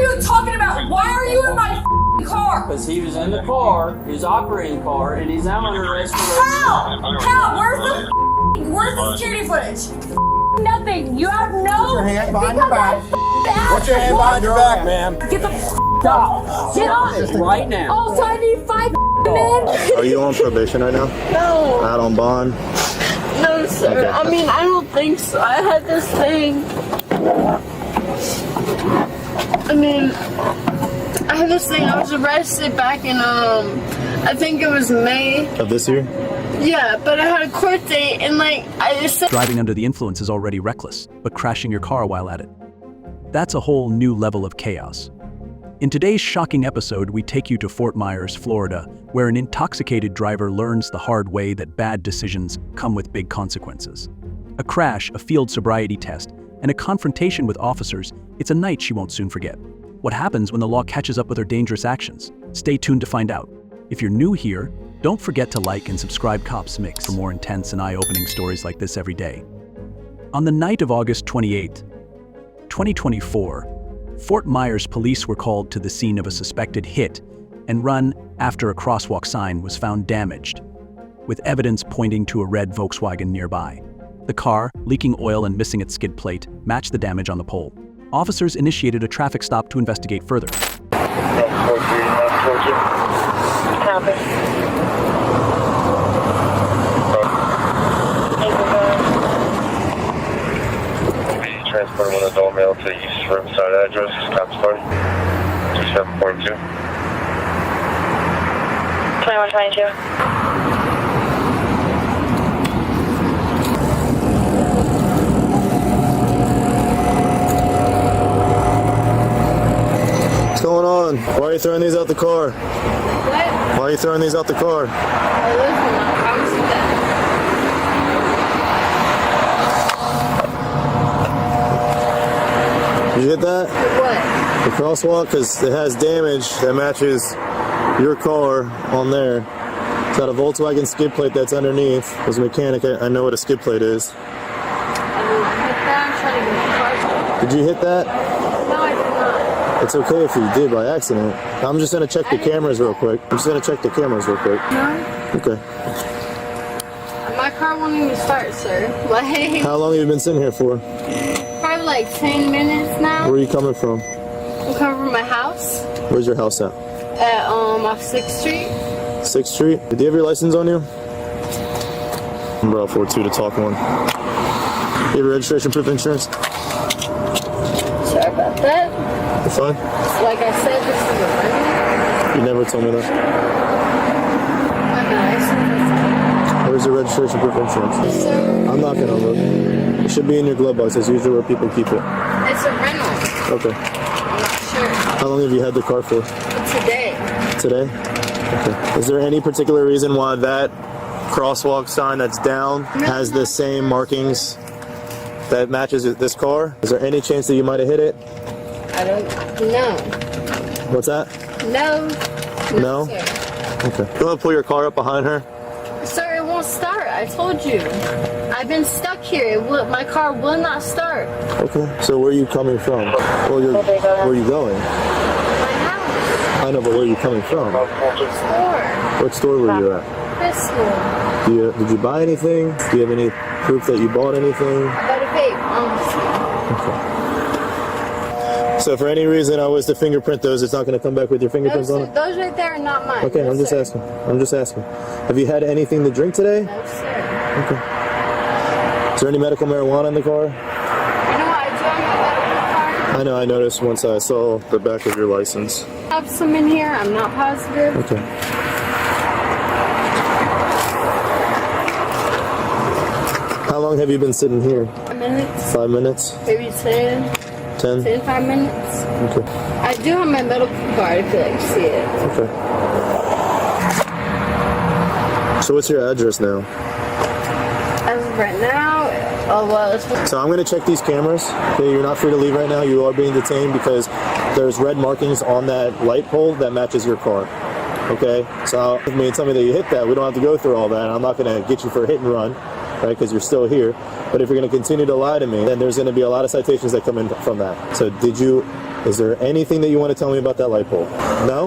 you talking about? Why are you in my car? Because he was in the car, he was operating the car, and he's now under arrest for... How? How? Where's the security footage? Nothing. You have no... Put your hand behind your back. Put your hand behind your back, ma'am. Get the stop. Get on. Right now. Also, I need 5 men. Are you on probation right now? No. Out on bond? No, sir. Okay. I mean, I don't think so. I had this thing. I was arrested back in, I think it was May. Of this year? Yeah, but I had a court date, and I just said... Driving under the influence is already reckless, but crashing your car while at it. That's a whole new level of chaos. In today's shocking episode, we take you to Fort Myers, Florida, where an intoxicated driver learns the hard way that bad decisions come with big consequences. A crash, a field sobriety test, and a confrontation with officers, it's a night she won't soon forget. What happens when the law catches up with her dangerous actions? Stay tuned to find out. If you're new here, don't forget to like and subscribe Cops Mix for more intense and eye-opening stories like this every day. On the night of August 28, 2024, Fort Myers police were called to the scene of a suspected hit and run after a crosswalk sign was found damaged, with evidence pointing to a red Volkswagen nearby. The car, leaking oil and missing its skid plate, matched the damage on the pole. Officers initiated a traffic stop to investigate further. Transport one adult male to East Riverside address, Cops Party, 2742. 2122. What's going on? Why are you throwing these out the car? What? Why are you throwing these out the car? I live in my house with that. Did you hit that? What? The crosswalk, because it has damage that matches your car on there. It's got a Volkswagen skid plate that's underneath. As a mechanic, I know what a skid plate is. I didn't hit that. I'm trying to get my car. Did you hit that? No, I did not. It's okay if you did by accident. I'm just going to check the cameras real quick. I'm just going to check the cameras real quick. No. Okay. My car won't even start, sir. Like, How long have you been sitting here for? probably like 10 minutes now. Where are you coming from? I'm coming from my house Where's your house at? at off 6th Street. 6th Street? Do you have your license on you? Number L42 to talk one. You have registration proof insurance? Sorry about that. You're fine? Like I said, this is a rental. You never told me that. My license. Where's your registration proof insurance? Sir, I'm not gonna look. It should be in your glove box. That's usually where people keep it. it's a rental. Okay. I'm not sure. How long have you had the car for? Today. Today? Okay. Is there any particular reason why that crosswalk sign that's down has the same markings that matches this car? Is there any chance that you might have hit it? I don't know. What's that? No. No? Sir. Okay. You want to pull your car up behind her? Sir, it won't start. I told you. I've been stuck here. My car will not start. Okay. So where are you coming from? Well, where are you going? My house. I know, but where are you coming from? Store. What store were you at? This store. Did you buy anything? Do you have any proof that you bought anything? I got a vape. Okay. So for any reason I was to fingerprint those, it's not going to come back with your fingerprints on it? Those right there are not mine. Okay, No, I'm just sir. asking. I'm just asking. Have you had anything to drink today? No, sir. Okay. Is there any medical marijuana in the car? You know what? I do have my medical card. I know, I noticed once I saw the back of your license. I have some in here. I'm not positive. Okay. How long have you been sitting here? 5 minutes. 5 minutes? Maybe 10. 10? 5 minutes. Okay. I do have my medical card if you like to see it. Okay. So what's your address now? As of right now, So I'm going to check these cameras. Okay, you're not free to leave right now. You are being detained because there's red markings on that light pole that matches your car. Okay? So if you tell me that you hit that, we don't have to go through all that. I'm not going to get you for a hit and run, right, because you're still here. But if you're going to continue to lie to me, then there's going to be a lot of citations that come in from that. So did you Is there anything that you want to tell me about that light pole? No?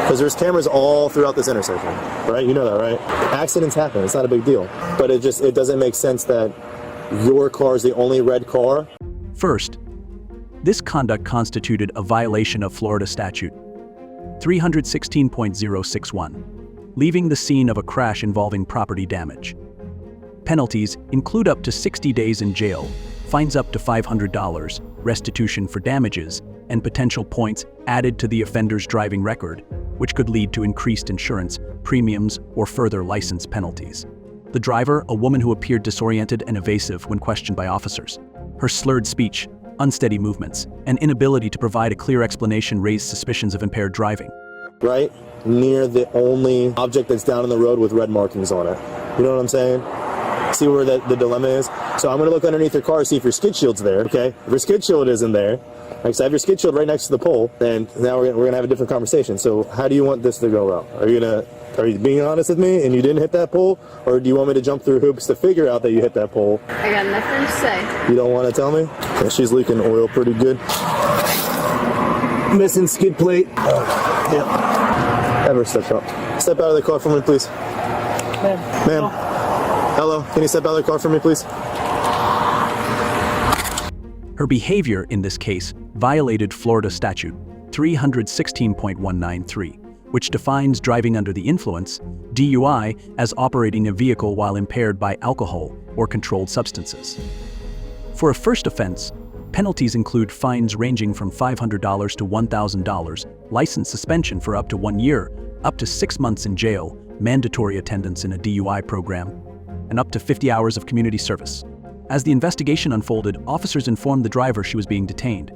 Because there's cameras all throughout this intersection, right? You know that, right? Accidents happen. It's not a big deal. But it doesn't make sense that your car is the only red car. First, this conduct constituted a violation of Florida Statute 316.061, leaving the scene of a crash involving property damage. Penalties include up to 60 days in jail, fines up to $500, restitution for damages, and potential points added to the offender's driving record, which could lead to increased insurance, premiums, or further license penalties. The driver, a woman who appeared disoriented and evasive when questioned by officers. Her slurred speech, unsteady movements, and inability to provide a clear explanation raised suspicions of impaired driving. Right near the only object that's down in the road with red markings on it. You know what I'm saying? See where the dilemma is? So I'm going to look underneath your car, see if your skid shield's there, okay? If your skid shield isn't there, like, so I have your skid shield right next to the pole, and now we're gonna have a different conversation. So how do you want this to go out? Are you being honest with me and you didn't hit that pole? Or do you want me to jump through hoops to figure out that you hit that pole? I got nothing to say. You don't want to tell me? Yeah, she's leaking oil pretty good. Missing skid plate. Yeah. Have her step out. Step out of the car for me, please. Ma'am. Hello, can you step out of the car for me, please? Her behavior in this case violated Florida Statute 316.193, which defines driving under the influence, DUI, as operating a vehicle while impaired by alcohol or controlled substances. For a first offense, penalties include fines ranging from $500 to $1,000, license suspension for up to 1 year, up to 6 months in jail, mandatory attendance in a DUI program, and up to 50 hours of community service. As the investigation unfolded, officers informed the driver she was being detained.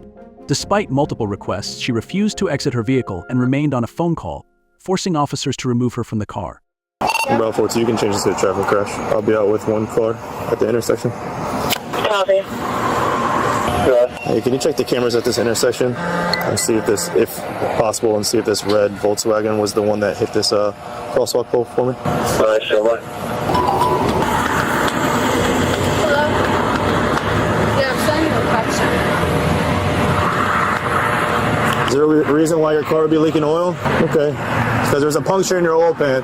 Despite multiple requests, she refused to exit her vehicle and remained on a phone call, forcing officers to remove her from the car. Bravo 42, you can change this to a traffic crash. I'll be out with one car at the intersection. Copy. Hey, can you check the cameras at this intersection and see if possible, and see if this red Volkswagen was the one that hit this crosswalk pole for me? Alright, sure, what? Hello? Yeah, I'm sending you a question. Is there a reason why your car would be leaking oil? Okay. Because there's a puncture in your oil pan.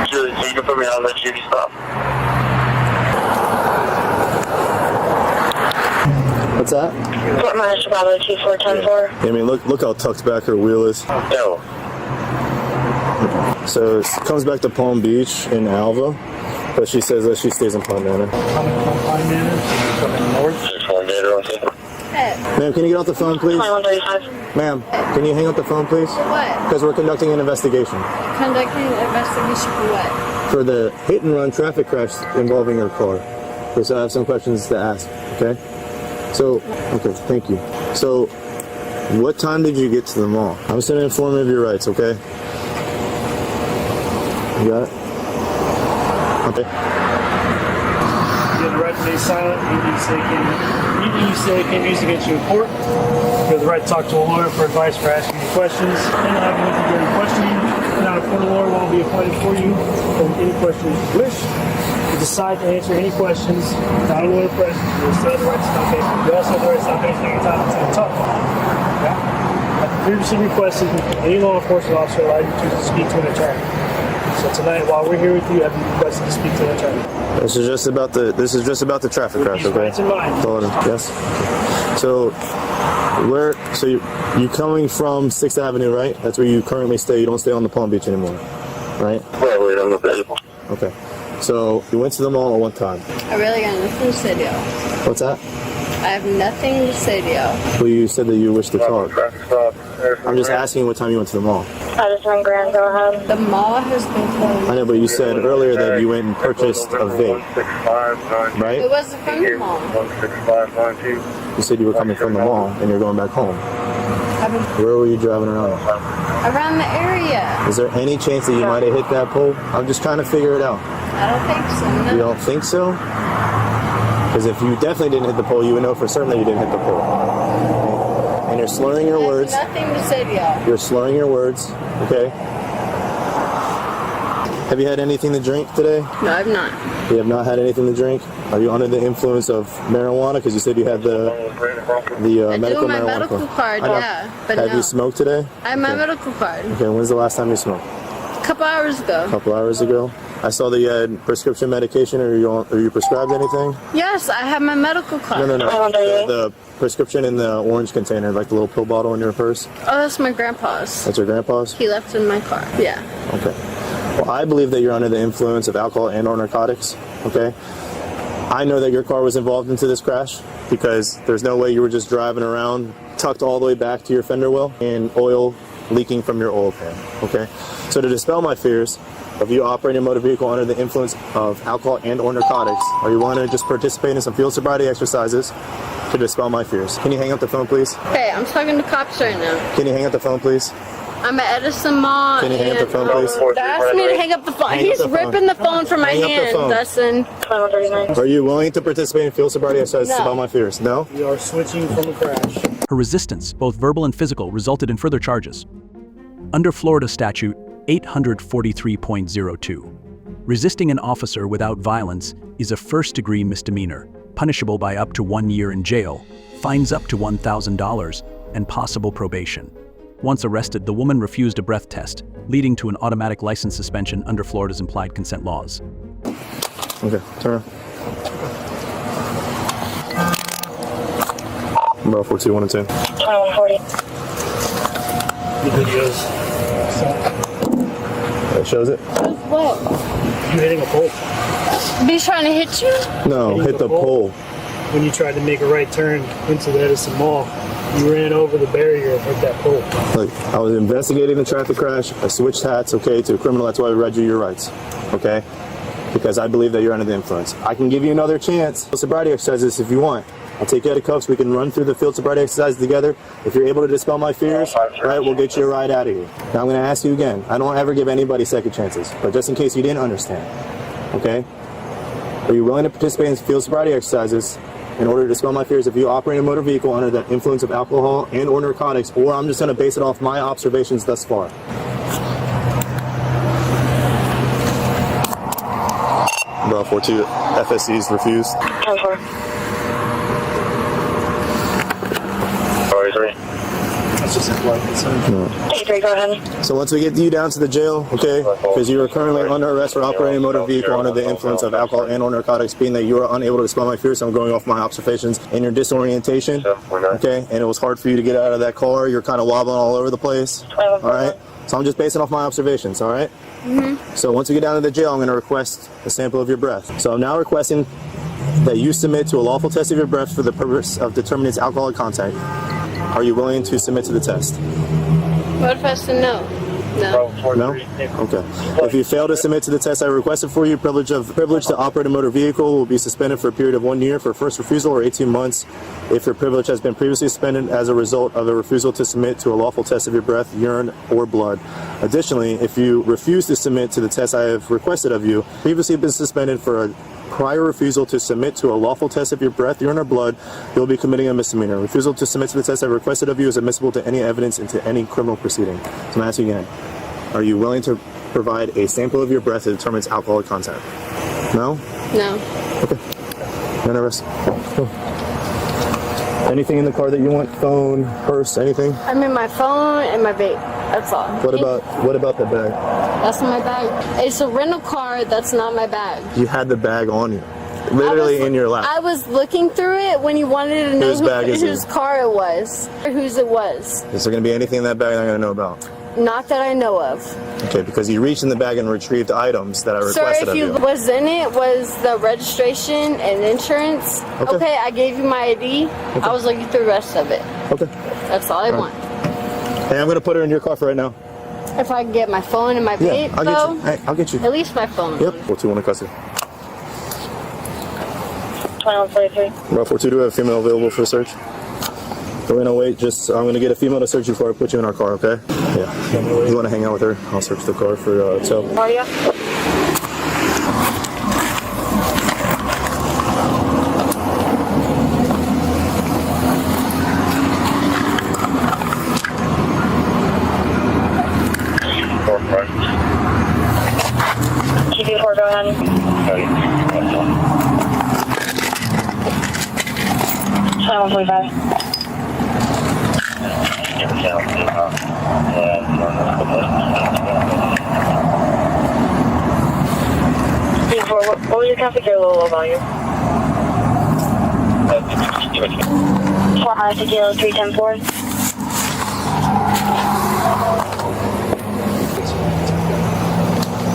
Sure, so you can put me on the duty stop. What's that? Fort Myers, Bravo 24104. I mean, look how tucked back her wheel is. No. So it comes back to Palm Beach in Alva, but she says that she stays in Palm Manor. Coming from Pine Manor, coming north. 618, okay. Hey, Ma'am, can you get off the phone, please? 2135. Ma'am, can you hang up the phone, please? what? Because we're conducting an investigation Conducting an investigation for what? for the hit-and-run traffic crash involving your car. Okay, so I have some questions to ask, okay? So, okay, thank you. So, what time did you get to the mall? I'm just going to inform you of your rights, okay? You got it? Okay. You have the right to be silent. Anything you say can be used against you in court. You have the right to talk to a lawyer for advice for asking you questions. And I'll have you with you during questioning. Not a court lawyer will be appointed for you from any questions you wish. You decide to answer any questions, not a lawyer present. You also have the right to stop it. You also have the right to stop anything anytime it's in the talk. Okay? After previously requested, any law enforcement officer allowed you to speak to an attorney. So tonight, while we're here with you, I've been requested to speak to an attorney. This is just about the traffic crash, These okay? rights in mind. Yes. So you coming from 6th Avenue, right? That's where you currently stay. You don't stay on the Palm Beach anymore, right? Well, wait, I'm available. Okay. So you went to the mall at one time. I really got nothing to say to y'all. What's that? I have nothing to say to y'all. Well, you said that you wish to talk. Traffic stop. I'm just asking what time you went to the mall. Addison Grand, go ahead. The mall has been closed. I know, but you said earlier that you went and purchased a vape, right? It wasn't from the mall. 16592. You said you were coming from the mall and you're going back home. I've been Where were you driving around? around the area. Is there any chance that you might have hit that pole? I'm just trying to figure it out. I don't think so. No. You don't think so? Because if you definitely didn't hit the pole, you would know for certain that you didn't hit the pole. And you're slurring your words. I have nothing to say to y'all. You're slurring your words, okay? Have you had anything to drink today? No, I've not. You have not had anything to drink? Are you under the influence of marijuana? Because you said you had the I medical do my marijuana medical card, yeah, but Have no. you smoked today? I have my medical card. Okay, when's the last time you smoked? A couple hours ago. A couple hours ago. I saw that you had prescription medication. Are you prescribed anything? Yes, I have my medical card. No. The prescription in the orange container, like the little pill bottle in your purse. Oh, that's my grandpa's. That's your grandpa's? He left in my car. Yeah. Okay. Well, I believe that you're under the influence of alcohol and or narcotics. Okay. I know that your car was involved into this crash because there's no way you were just driving around tucked all the way back to your fender well and oil leaking from your oil pan. Okay. So to dispel my fears of you operating a motor vehicle under the influence of alcohol and or narcotics, are you willing to just participate in some field sobriety exercises to dispel my fears? Can you hang up the phone, please? Hey, I'm talking to cops right now. Can you hang up the phone, please? I'm at Edison Mall. Can you hang up the phone, please? They asked me to hang up the phone. Hang up He's the phone. ripping the phone from my Hang up the hand, phone. Dustin. Are you willing to participate in field sobriety exercises to No. dispel my fears? No? We are switching from a crash. Her resistance, both verbal and physical, resulted in further charges. Under Florida Statute 843.02, resisting an officer without violence is a first-degree misdemeanor, punishable by up to 1 year in jail, fines up to $1,000, and possible probation. Once arrested, the woman refused a breath test, leading to an automatic license suspension under Florida's implied consent laws. Okay, turn around. Bro, 421 and 2. 2140. The videos. That shows it? What? You hitting a pole. Be trying to hit you? No, hit the pole. When you tried to make a right turn into the Edison Mall, you ran over the barrier and hit that pole. Look, I was investigating the traffic crash. I switched hats, okay, to a criminal. That's why I read you your rights, okay? Because I believe that you're under the influence. I can give you another chance. Sobriety exercises if you want. I'll take you out of cuffs. We can run through the field sobriety exercises together. If you're able to dispel my fears, right, we'll get you a ride out of here. Now I'm going to ask you again. I don't ever give anybody second chances, but just in case you didn't understand, okay? Are you willing to participate in field sobriety exercises in order to dispel my fears if you operate a motor vehicle under the influence of alcohol and or narcotics, or I'm just going to base it off my observations thus far? Bro, 42 FSCs refused. 10-4. 43. That's just a flight concern. 83, go ahead. So once we get you down to the jail, okay, because you are currently under arrest for operating a motor vehicle under the influence of alcohol and or narcotics, being that you are unable to dispel my fears, so I'm going off my observations and your disorientation, okay, and it was hard for you to get out of that car, you're kind of wobbling all over the place, all right? So I'm just basing off my observations, all right? So once we get down to the jail, I'm going to request a sample of your breath. So I'm now requesting that you submit to a lawful test of your breath for the purpose of determining its alcoholic content. Are you willing to submit to the test? What if I said no? No. No? Okay. If you fail to submit to the test I requested for you, privilege to operate a motor vehicle will be suspended for a period of 1 year for first refusal or 18 months if your privilege has been previously suspended as a result of a refusal to submit to a lawful test of your breath, urine, or blood. Additionally, if you refuse to submit to the test I have requested of you, previously been suspended for a prior refusal to submit to a lawful test of your breath, urine, or blood, you'll be committing a misdemeanor. Refusal to submit to the test I requested of you is admissible to any evidence into any criminal proceeding. So I'm going to ask you again. Are you willing to provide a sample of your breath to determine its alcoholic content? No? No. Okay. None of us. Cool. Anything in the car that you want? Phone, purse, anything? I mean, my phone and my vape. That's all. What about the bag? That's my bag. It's a rental car. That's not my bag. You had the bag on you. Literally in your lap. I was looking through it when you wanted to know Whose bag is whose it? car it was. Or whose it was. Is there going to be anything in that bag I'm going to know about? Not that I know of. Okay, because you reached in the bag and retrieved items that I requested Sir, of if you. was in it was the registration and insurance. Okay, I gave you my ID. I was looking through the rest of it. Okay. That's all I want. Hey, I'm going to put her in your car for right now. If I can get my phone and my vape, I'll though, get you. Hey, I'll get you. at least my phone. Yep. 421 in custody. 2143. Bro, 422, do we have a female available for the search? We're going to wait. I'm going to get a female to search you before I put you in our car, okay? Yeah. You want to hang out with her? I'll search the car for tow. Are you? TV4, go ahead. 145. What was your traffic? You're a little low volume. 4 high to deal 3104.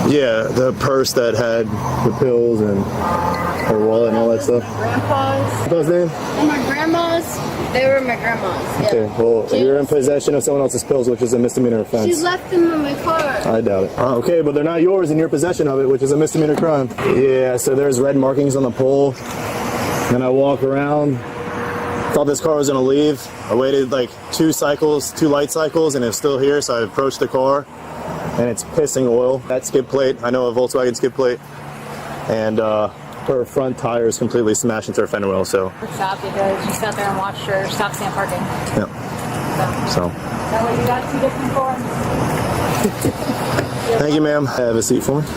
Yeah, the purse that had the pills and her wallet and all that stuff. Grandpa's. What's name? And my grandma's. They were my grandma's. Yeah. Okay, well, you're in possession of someone else's pills, which is a misdemeanor offense. She left them in my car. I doubt it. Okay, but they're not yours and you're in possession of it, which is a misdemeanor crime. Yeah, so there's red markings on the pole. Then I walk around. Thought this car was gonna leave. I waited like 2 light cycles, and it's still here, so I approached the car. And it's pissing oil. That skid plate, I know a Volkswagen skid plate, and her front tire is completely smashed into her fender well. So Stop because you sat there and watched her stop stand parking. yeah. So That way you got 2 different cars. thank you, ma'am. Have a seat for me.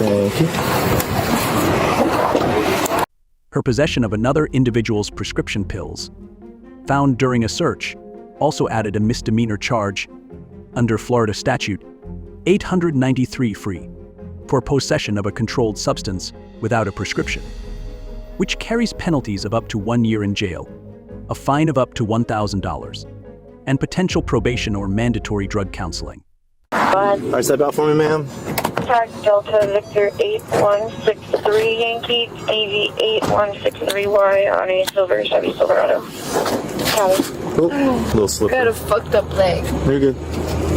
Thank you. Her possession of another individual's prescription pills, found during a search, also added a misdemeanor charge under Florida statute 893 free for possession of a controlled substance without a prescription, which carries penalties of up to 1 year in jail, a fine of up to $1,000, and potential probation or mandatory drug counseling. All right, step out for me, ma'am. Tax Delta Victor 8163 Yankee, AV 8163Y on a silver Chevy Silverado. County. Oh, little slip. Got a fucked up leg. You're good.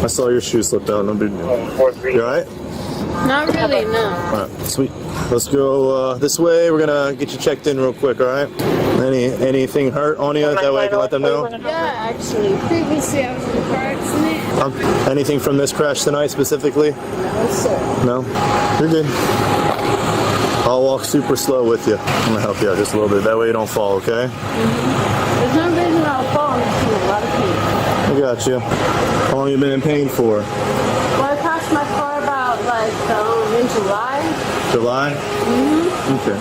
I saw your shoe slip out. No big deal. You all right? Not really, no. All right, sweet. Let's go this way. We're gonna get you checked in real quick. All right? Anything hurt on you? That way I can let them know. Yeah, actually, previously I was in a car accident. Anything from this crash tonight specifically? No, sir. No? You're good. I'll walk super slow with you. I'm gonna help you out just a little bit. That way you don't fall, okay? There's no reason I'll fall. I'm just in a lot of pain. I got you. How long have you been in pain for? Well, I crashed my car about in July. July? Mm-hmm. Okay.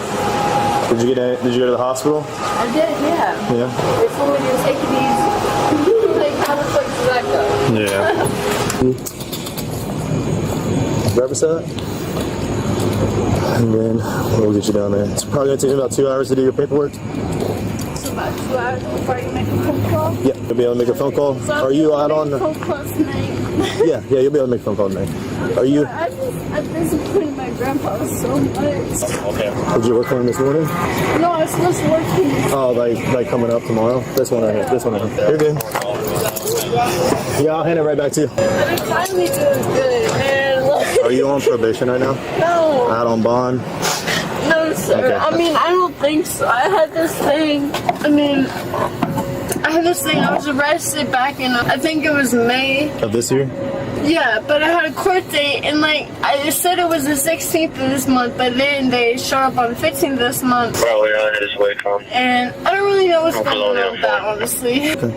Did you go to the hospital? I did, yeah. Yeah. They told me to take it easy. Like, how the fuck does that go? Yeah. Grab a set. And then we'll get you down there. It's probably going to take you about 2 hours to do your paperwork. So about 2 hours before you make a phone call? Yeah, you'll be able to make a phone call. So Are you out on the... phone call tonight? Yeah, you'll be able to make a phone call tonight. Are you... I disappointed my grandpa so much. Okay. Did you work for him this morning? No, I was supposed to work for him. Oh, like coming up tomorrow? This one right here. This one right here. You're good. Yeah, I'll hand it right back to you. I'm finally doing good, man. Are you on probation right now? No. Out on bond? No, sir. Okay. I mean, I don't think so. I had this thing. I was arrested back in, I think it was May. Of this year? Yeah, but I had a court date, and I said it was the 16th of this month, but then they showed up on the 15th of this month. Probably on his way from. And I don't really know what's going on with that, honestly. Okay.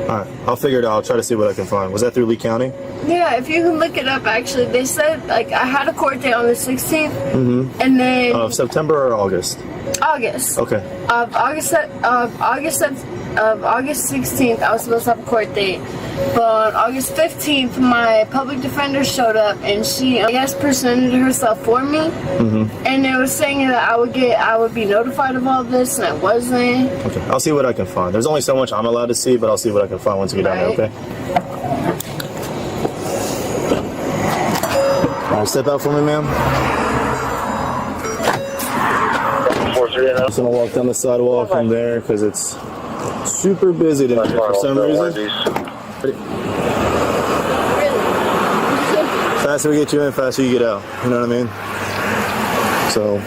Alright, I'll figure it out. I'll try to see what I can find. Was that through Lee County? Yeah, if you can look it up, actually. They said, I had a court date on the 16th, and then... Of September or August? August. Okay. Of August 16th, I was supposed to have a court date. But on August 15th, my public defender showed up, and she, I guess, presented herself for me. And it was saying that I would be notified of all this, and I wasn't. Okay. I'll see what I can find. There's only so much I'm allowed to see, but I'll see what I can find once we get down there, okay? Alright, step out for me, ma'am. 4-3 I'm just gonna walk down the sidewalk from there because it's super busy tonight for some reason. Faster we get you in, faster you get out. You know what I mean? So,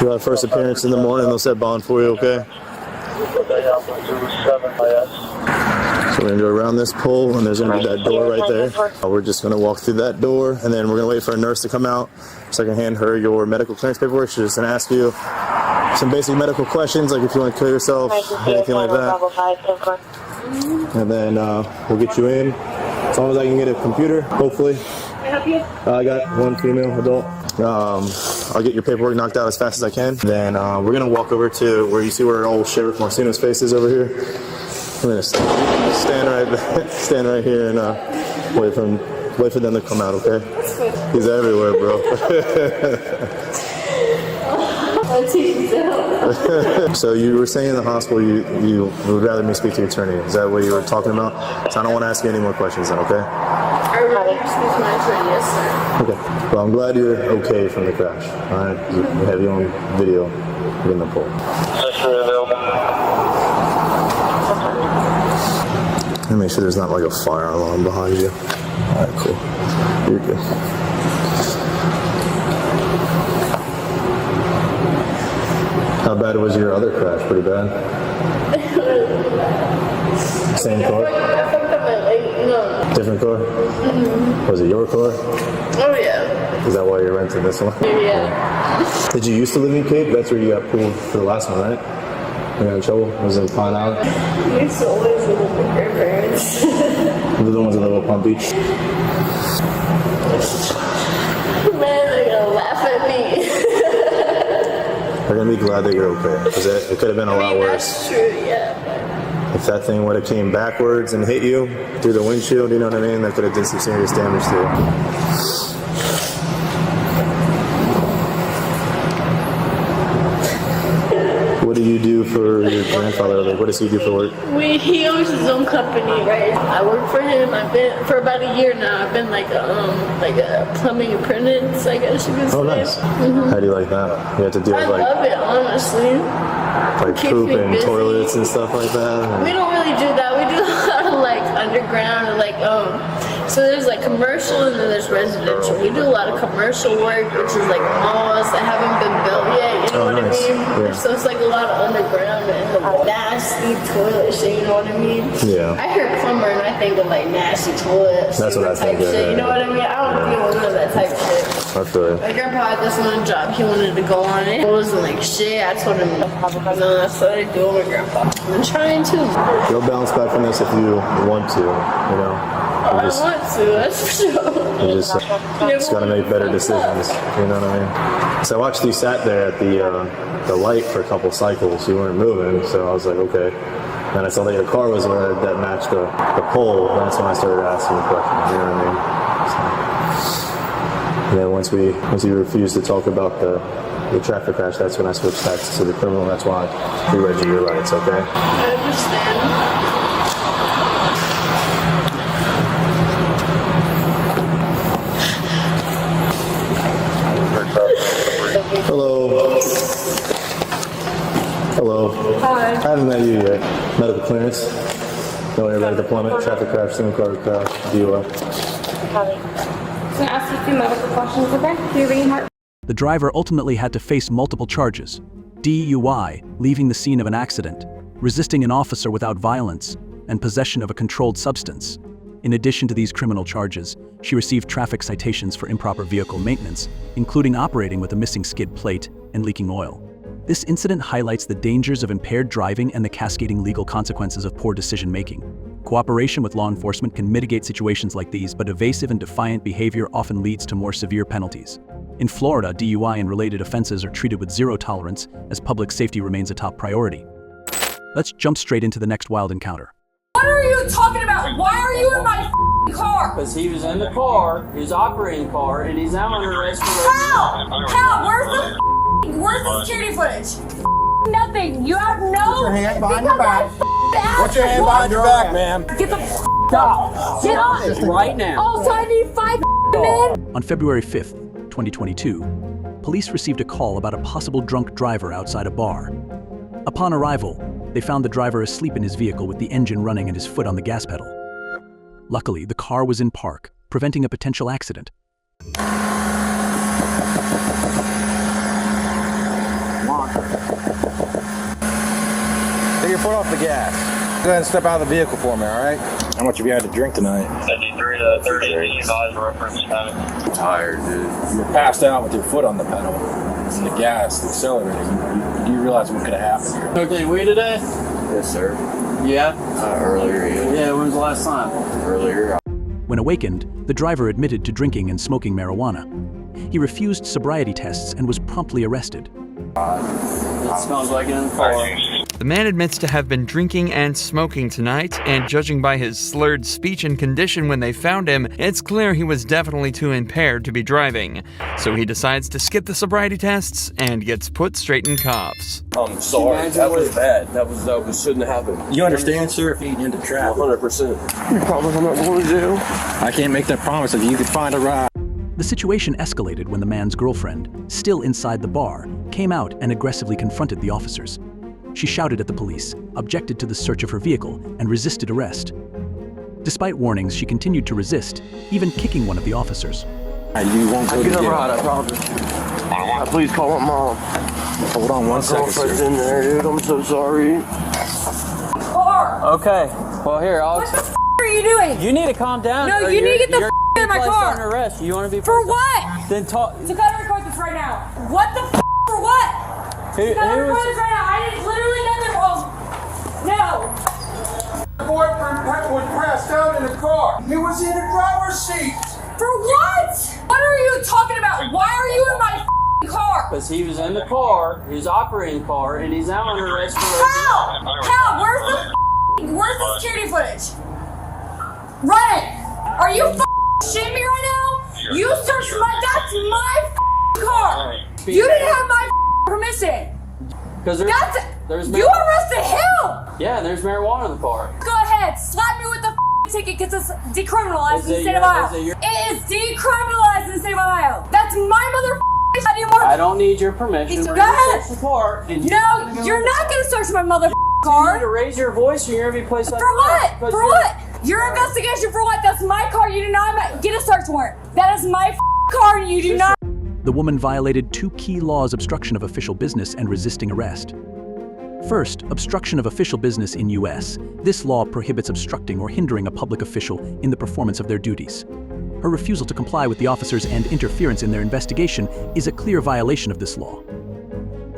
you'll have first appearance in the morning, they'll set bond for you, okay? So we're gonna go around this pole, and there's gonna be that door right there. We're just gonna walk through that door, and then we're gonna wait for a nurse to come out so I can hand her your medical clearance paperwork. She's just gonna ask you some basic medical questions, like if you want to kill yourself, anything like that. And then we'll get you in. As long as I can get a computer, hopefully. I got one female adult. I'll get your paperwork knocked out as fast as I can. Then we're gonna walk over to where you see where old Sheriff Marcino's face is over here. I'm gonna stand right here and wait for them to come out. Okay? He's everywhere, bro. So you were saying in the hospital you would rather me speak to your attorney. Is that what you were talking about? So I don't want to ask you any more questions then, okay? I would rather speak to my attorney, yes, sir. Okay. Well, I'm glad you're okay from the crash. All right. We have you on video in the pool. Let me make sure there's not like a fire alarm behind you. All right, cool. You're good. How bad was your other crash? Pretty bad? Same car? No. Different car? Mm-hmm. Was it your car? Oh, yeah. Is that why you're renting this one? Yeah. Did you used to live in Cape? That's where you got pulled for the last one, right? You got in trouble? Was it in Pine Island? I used to always live with my grandparents. They're the ones that live at Palm Beach? Man, they're gonna laugh at me. They're gonna be glad that you're okay, because it could have been a lot worse. That's true, yeah. If that thing would have came backwards and hit you through the windshield, you know what I mean? That could have done some serious damage to you. What do you do for your grandfather? Like, what does he do for work? He owns his own company, right? I work for him. I've been for about a year now. I've been like a plumbing apprentice, I guess you could say. Oh, nice. Mm-hmm. How do you like that? You have to deal with I love it, honestly. like poop and toilets and stuff like that. We don't really do that. We do a lot of like underground, like so there's like commercial and then there's residential. We do a lot of commercial work, which is like malls that haven't been built yet. You know what nice. I mean? Yeah. So it's like a lot of underground and nasty toilet shit. You know what I mean? Yeah. I hear plumber and I think of like nasty toilets. That's what I type think. shit. You know what I mean? I don't deal with none of that type of shit. I feel it. My grandpa had this one job he wanted to go on it. It wasn't like shit. I told him no, that's what I do with my grandpa. I'm trying to. You'll bounce back from this if you want to, you know. I want to, that's for sure. You just gotta make better decisions, you know what I mean? So I watched you sat there at the light for a couple cycles. You weren't moving, so I was like, okay. And I saw that your car was red that matched the pole. That's when I started asking questions, you know what I mean? So, yeah, once we refused to talk about the traffic crash, that's when I switched back to the criminal. That's why we read you your rights, okay? I understand. Hello. Hello. Hi. I haven't met you yet. Medical clearance. Know everybody deployment, traffic crash, SIM card crash, DUI. Can I ask you a few medical questions, okay? Do you have any heart? The driver ultimately had to face multiple charges: DUI, leaving the scene of an accident, resisting an officer without violence, and possession of a controlled substance. In addition to these criminal charges, she received traffic citations for improper vehicle maintenance, including operating with a missing skid plate and leaking oil. This incident highlights the dangers of impaired driving and the cascading legal consequences of poor decision-making. Cooperation with law enforcement can mitigate situations like these, but evasive and defiant behavior often leads to more severe penalties. In Florida, DUI and related offenses are treated with zero tolerance, as public safety remains a top priority. Let's jump straight into the next wild encounter. What are you talking about? Why are you in my car? Because he was in the car, he was operating the car, and he's now under arrest for How? Where's the security footage? Nothing. You have no. Put your hand behind your back. Put your hand behind your back, ma'am. Get the out. Get off. right now. Also, I need 5 men. On February 5th, 2022, police received a call about a possible drunk driver outside a bar. Upon arrival, they found the driver asleep in his vehicle with the engine running and his foot on the gas pedal. Luckily, the car was in park, preventing a potential accident. Take your foot off the gas. Go ahead and step out of the vehicle for me, all right? How much have you had to drink tonight? 53 to 30, advised reference time. I'm tired, dude. You were passed out with your foot on the pedal. It's the gas, the accelerator. Do you realize what could have happened here? Okay, we today? Yes, sir. Yeah? Earlier, yeah. Yeah, when was the last time? Earlier. When awakened, the driver admitted to drinking and smoking marijuana. He refused sobriety tests and was promptly arrested. It smells like it in the car. The man admits to have been drinking and smoking tonight, and judging by his slurred speech and condition when they found him, it's clear he was definitely too impaired to be driving. So he decides to skip the sobriety tests and gets put straight in cuffs. I'm sorry, that was bad. That shouldn't have happened. You understand, sir, if you get into traffic. 100%. You promise I'm not going to jail? I can't make that promise if you could find a ride. The situation escalated when the man's girlfriend, still inside the bar, came out and aggressively confronted the officers. She shouted at the police, objected to the search of her vehicle, and resisted arrest. Despite warnings, she continued to resist, even kicking one of the officers. You won't go to jail. I promise. Please call my mom. Hold on one second, Girlfriend's sir. in there, dude. I'm so sorry. Car! Okay. Well, here, I'll. What the f are you doing? You need to calm down. No, or you need to get the you're f out of my placed car. under arrest. You want to be For placed- what? Then talk. So gotta record this right now. What the f for what? Who Gotta record was? this right now. I did literally nothing wrong. No. Boyfriend was passed out in the car. He was in the driver's seat. For what? What are you talking about? Why are you in my f***ing car? Because he was in the car, he was operating the car, and he's now under arrest for. How? How? Where's the security footage? Run it. Are you f***ing shitting me right now? You searched that's my f***ing car. You didn't have my f***ing permission. Because there's You arrested him. Yeah, there's marijuana in the car. Go ahead, slap me with the f***ing ticket because it's decriminalized in the state of Ohio. It is decriminalized in the state of Ohio. That's my mother anymore. I don't need your permission. Go ahead. Search the car. And No, you're not going to search my mother car. You need to raise your voice or you're going to be placed on. For what? For what? Your investigation for what? That's my car. You do not get a search warrant. That is my car and you do not. The woman violated two key laws: obstruction of official business and resisting arrest. First, obstruction of official business in U.S. This law prohibits obstructing or hindering a public official in the performance of their duties. Her refusal to comply with the officers and interference in their investigation is a clear violation of this law.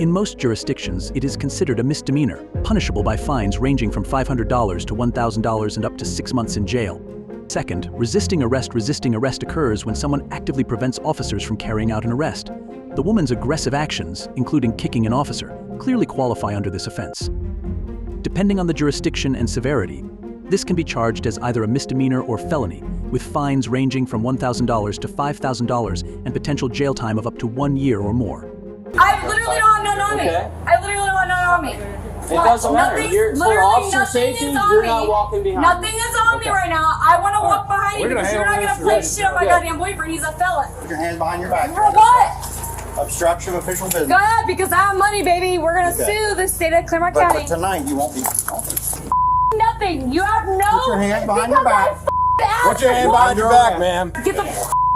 In most jurisdictions, it is considered a misdemeanor, punishable by fines ranging from $500 to $1,000 and up to 6 months in jail. Second, resisting arrest. Resisting arrest occurs when someone actively prevents officers from carrying out an arrest. The woman's aggressive actions, including kicking an officer, clearly qualify under this offense. Depending on the jurisdiction and severity, this can be charged as either a misdemeanor or felony, with fines ranging from $1,000 to $5,000 and potential jail time of up to 1 year or more. I literally don't have none on me. Okay. I literally don't have none on me. It doesn't matter. For officer safety, you're not walking behind. Nothing is on me right now. I want to walk behind you because you're not going to play shit on my goddamn boyfriend. He's a felon. Put your hands behind your back. For what? Obstruction of official business. Go ahead, because I have money, baby. We're going to sue the state of Claremont County. But tonight you won't be. Nothing. You have no. Put your hands behind your back. Put your hand behind your back, ma'am. Get the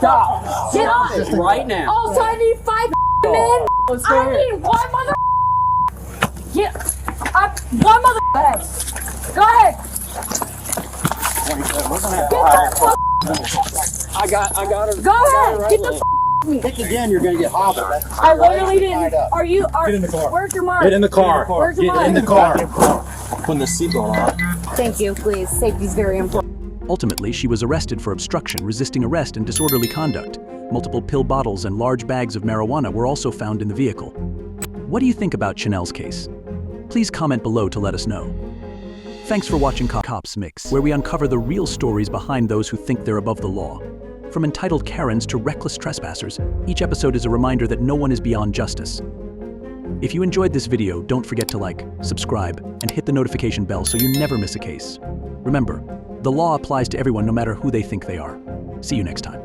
Stop. Get off. Right now. Oh, so I need 5 men. I need one mother. Yeah. One mother. Go ahead. I got her. Go ahead. Get the me. Think again, you're gonna get hobbled. I literally didn't. Are you? Get in the car. Where's your mark? Get in the car. Where's your mark? Get in the car. Putting the seatbelt on. Thank you, please. Safety is very important. Ultimately, she was arrested for obstruction, resisting arrest, and disorderly conduct. Multiple pill bottles and large bags of marijuana were also found in the vehicle. What do you think about Chanel's case? Please comment below to let us know. Thanks for watching Cops Mix, where we uncover the real stories behind those who think they're above the law. From entitled Karens to reckless trespassers, each episode is a reminder that no one is beyond justice. If you enjoyed this video, don't forget to like, subscribe, and hit the notification bell so you never miss a case. Remember, the law applies to everyone no matter who they think they are. See you next time.